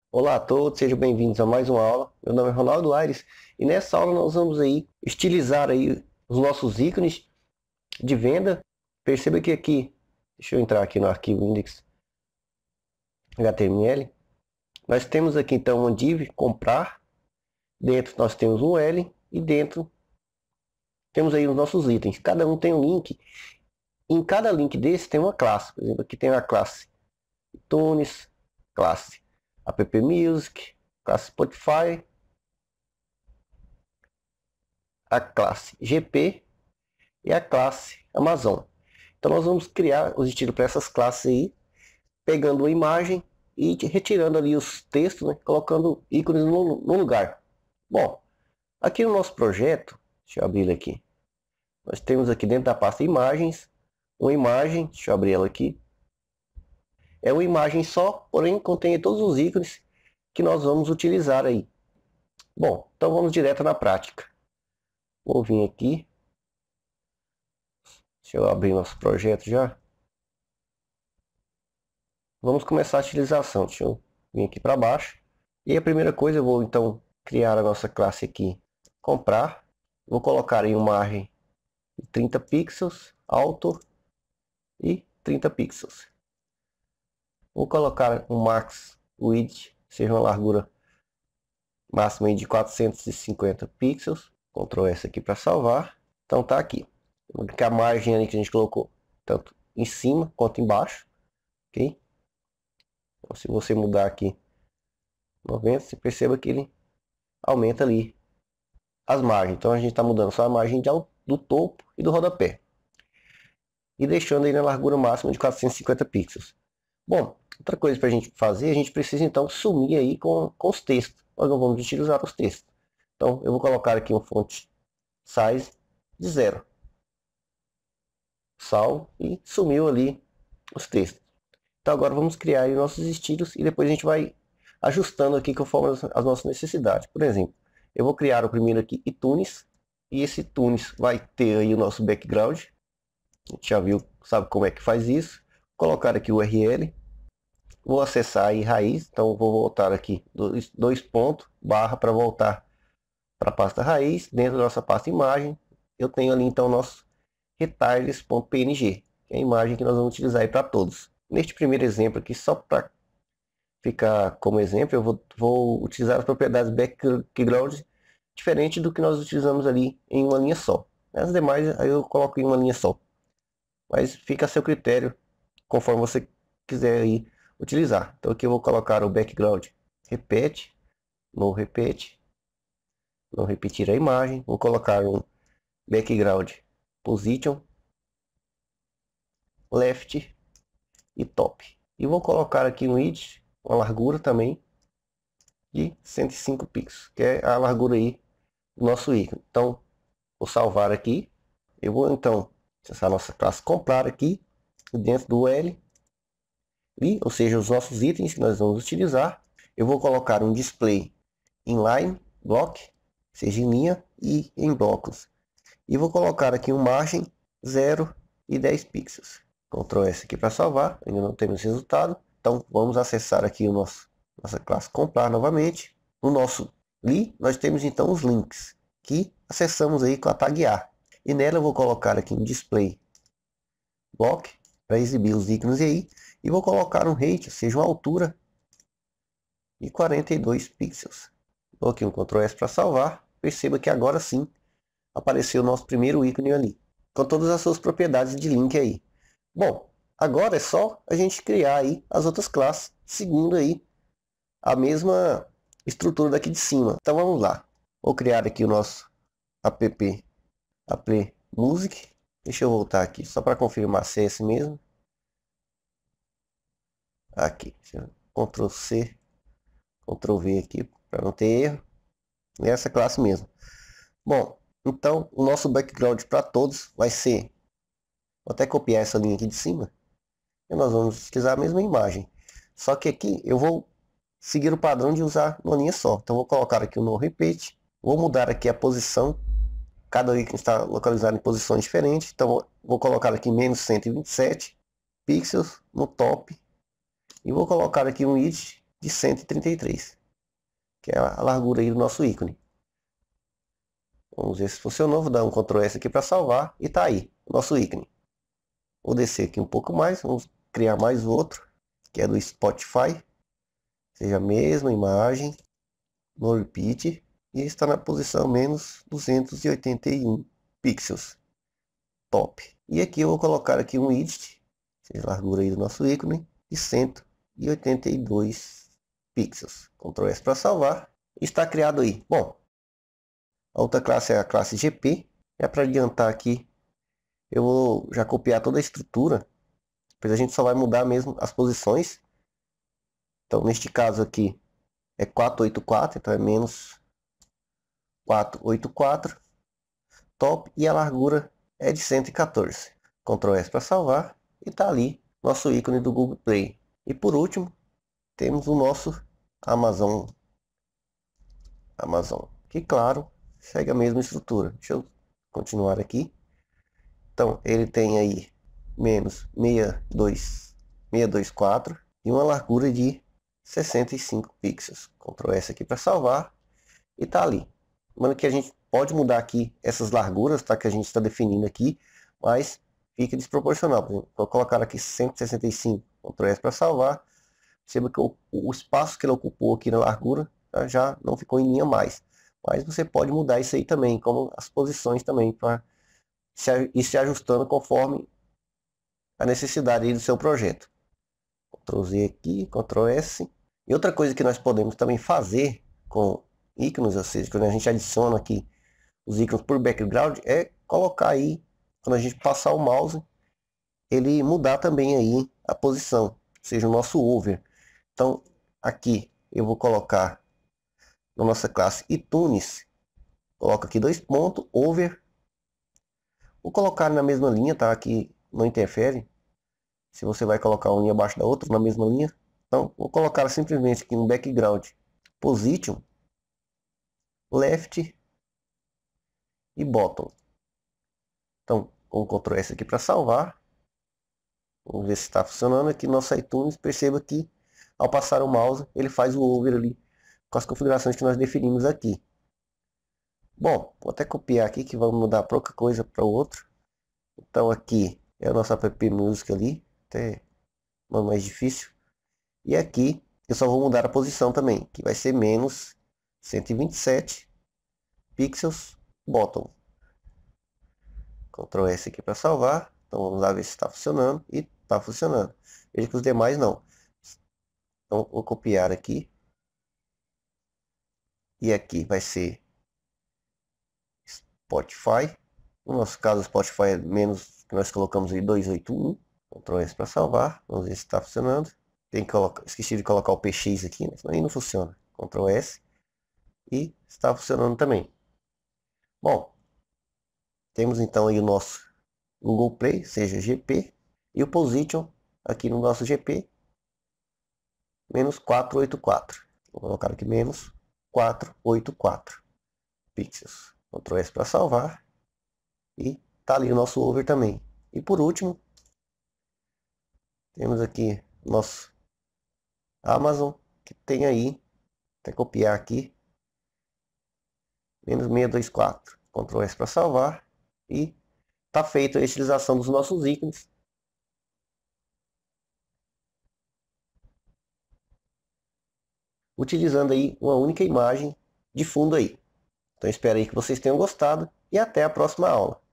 Olá a todos, sejam bem-vindos a mais uma aula. Meu nome é Ronaldo Aires e nessa aula nós vamos aí estilizar aí os nossos ícones de venda. Perceba que aqui, deixa eu entrar aqui no arquivo index.html. Nós temos aqui então uma div comprar, dentro nós temos um L e dentro temos aí os nossos itens. Cada um tem um link. Em cada link desse tem uma classe. Por exemplo, aqui tem a classe iTunes, classe App Music, classe Spotify, a classe GP e a classe Amazon. Então nós vamos criar os estilos para essas classes aí, pegando a imagem e retirando ali os textos, né, colocando ícones no lugar. Bom, aqui no nosso projeto, deixa eu abrir ele aqui, nós temos aqui dentro da pasta imagens, uma imagem, deixa eu abrir ela aqui, é uma imagem só, porém contém todos os ícones que nós vamos utilizar aí. Bom, então vamos direto na prática. Vou vir aqui, deixa eu abrir nosso projeto já. Vamos começar a utilização. Deixa eu vir aqui para baixo. E a primeira coisa, eu vou então criar a nossa classe aqui, comprar. Vou colocar em uma margem de 30 pixels, alto e 30 pixels. Vou colocar um max width, seja uma largura máxima de 450 pixels. Ctrl S aqui para salvar. Então tá aqui. Vou clicar a margem ali que a gente colocou, tanto em cima quanto embaixo. Ok? Então, se você mudar aqui 90, você perceba que ele aumenta ali as margens. Então a gente está mudando só a margem do topo e do rodapé. E deixando aí na largura máxima de 450 pixels. Bom, outra coisa para a gente fazer, a gente precisa então sumir aí com os textos. Nós não vamos utilizar os textos. Então eu vou colocar aqui um font size de 0. Salvo e sumiu ali os textos. Então agora vamos criar aí nossos estilos e depois a gente vai ajustando aqui conforme as nossas necessidades. Por exemplo, eu vou criar o primeiro aqui, iTunes, e esse iTunes vai ter aí o nosso background. A gente já viu, sabe como é que faz isso. Vou colocar aqui o URL, vou acessar aí raiz, então vou voltar aqui, dois pontos, barra para voltar para a pasta raiz. Dentro da nossa pasta imagem, eu tenho ali então o nosso retards.png, que é a imagem que nós vamos utilizar aí para todos. Neste primeiro exemplo aqui, só para ficar como exemplo, eu vou utilizar as propriedades background diferente do que nós utilizamos ali em uma linha só. As demais aí eu coloco em uma linha só. Mas fica a seu critério conforme você quiser aí utilizar. Então aqui eu vou colocar o background repete, não repetir a imagem. Vou colocar um background position, left e top. E vou colocar aqui um width, uma largura também de 105 pixels, que é a largura aí do nosso ícone. Então, vou salvar aqui. Eu vou então acessar a nossa classe comprar aqui, dentro do L, e, ou seja, os nossos itens que nós vamos utilizar. Eu vou colocar um display inline block, seja em linha e em blocos. E vou colocar aqui uma margem 0 e 10 pixels. Ctrl S aqui para salvar, ainda não temos resultado. Então vamos acessar aqui nossa classe comprar novamente. No nosso li, nós temos então os links que acessamos aí com a tag A. E nela eu vou colocar aqui um display block para exibir os ícones aí. E vou colocar um height, ou seja, uma altura de 42 pixels. Vou aqui um Ctrl S para salvar. Perceba que agora sim apareceu o nosso primeiro ícone ali, com todas as suas propriedades de link aí. Bom, agora é só a gente criar aí as outras classes, seguindo aí a mesma estrutura daqui de cima. Então vamos lá. Vou criar aqui o nosso app music. Deixa eu voltar aqui, só para confirmar se é esse mesmo. Aqui, Ctrl C, Ctrl V aqui, para não ter erro. É essa classe mesmo. Bom, então o nosso background para todos vai ser, vou até copiar essa linha aqui de cima, e nós vamos utilizar a mesma imagem. Só que aqui eu vou seguir o padrão de usar uma linha só. Então vou colocar aqui o no repeat, vou mudar aqui a posição, cada ícone está localizado em posições diferentes, então vou colocar aqui menos 127 pixels no top, e vou colocar aqui um width de 133, que é a largura aí do nosso ícone. Vamos ver se funcionou. Vou dar um Ctrl S aqui para salvar e tá aí o nosso ícone. Vou descer aqui um pouco mais, vamos criar mais outro, que é do Spotify. Seja a mesma imagem, no repeat, e está na posição menos 281 pixels. Top. E aqui eu vou colocar aqui um widget, seja a largura aí do nosso ícone, de 182 pixels. Ctrl S para salvar. Está criado aí. Bom, a outra classe é a classe GP. É para adiantar aqui, eu vou já copiar toda a estrutura. Depois a gente só vai mudar mesmo as posições. Então, neste caso aqui é 484, então é menos 484. Top. E a largura é de 114. Ctrl S para salvar. E está ali nosso ícone do Google Play. E por último, temos o nosso Amazon. Que claro, segue a mesma estrutura. Deixa eu continuar aqui. Então, ele tem aí menos 624 e uma largura de 65 pixels. Ctrl S aqui para salvar e tá ali. Lembrando que a gente pode mudar aqui essas larguras, tá? Que a gente está definindo aqui, mas fica desproporcional. Por exemplo, vou colocar aqui 165, Ctrl S para salvar. Perceba que o espaço que ele ocupou aqui na largura, tá? Já não ficou em linha mais. Mas você pode mudar isso aí também, como as posições também, para ir se ajustando conforme a necessidade aí do seu projeto. Ctrl Z aqui, Ctrl S. E outra coisa que nós podemos também fazer com ícones, ou seja, quando a gente adiciona aqui os ícones por background, é colocar aí, quando a gente passar o mouse, ele mudar também aí a posição, ou seja, o nosso over. Então, aqui eu vou colocar na nossa classe iTunes, coloco aqui 2 pontos, over. Vou colocar na mesma linha, tá? Aqui não interfere. Se você vai colocar uma linha abaixo da outra, na mesma linha. Então, vou colocar simplesmente aqui no background position, left e bottom. Então, com o Ctrl S aqui para salvar. Vamos ver se está funcionando aqui no nosso iTunes. Perceba que ao passar o mouse, ele faz o over ali com as configurações que nós definimos aqui. Bom, vou até copiar aqui que vamos mudar pouca coisa para o outro. Então aqui é o nosso app Music ali, até mais difícil. E aqui eu só vou mudar a posição também, que vai ser menos 127 pixels bottom. Ctrl S aqui para salvar. Então vamos lá ver se está funcionando. E está funcionando. Veja que os demais não. Então vou copiar aqui. E aqui vai ser Spotify. No nosso caso, o Spotify é menos que nós colocamos aí 281. Ctrl S para salvar. Vamos ver se está funcionando. Tem que colocar, esqueci de colocar o PX aqui, né? Senão aí não funciona. Ctrl S. E está funcionando também. Bom, temos então aí o nosso Google Play, seja GP. E o Position aqui no nosso GP. Menos 484. Vou colocar aqui menos 484 pixels. Ctrl S para salvar. E tá ali o nosso over também. E por último, temos aqui nosso Amazon, que tem aí, até copiar aqui, menos 624. Ctrl S para salvar. E tá feita a utilização dos nossos ícones. Utilizando aí uma única imagem de fundo aí. Então espero aí que vocês tenham gostado e até a próxima aula.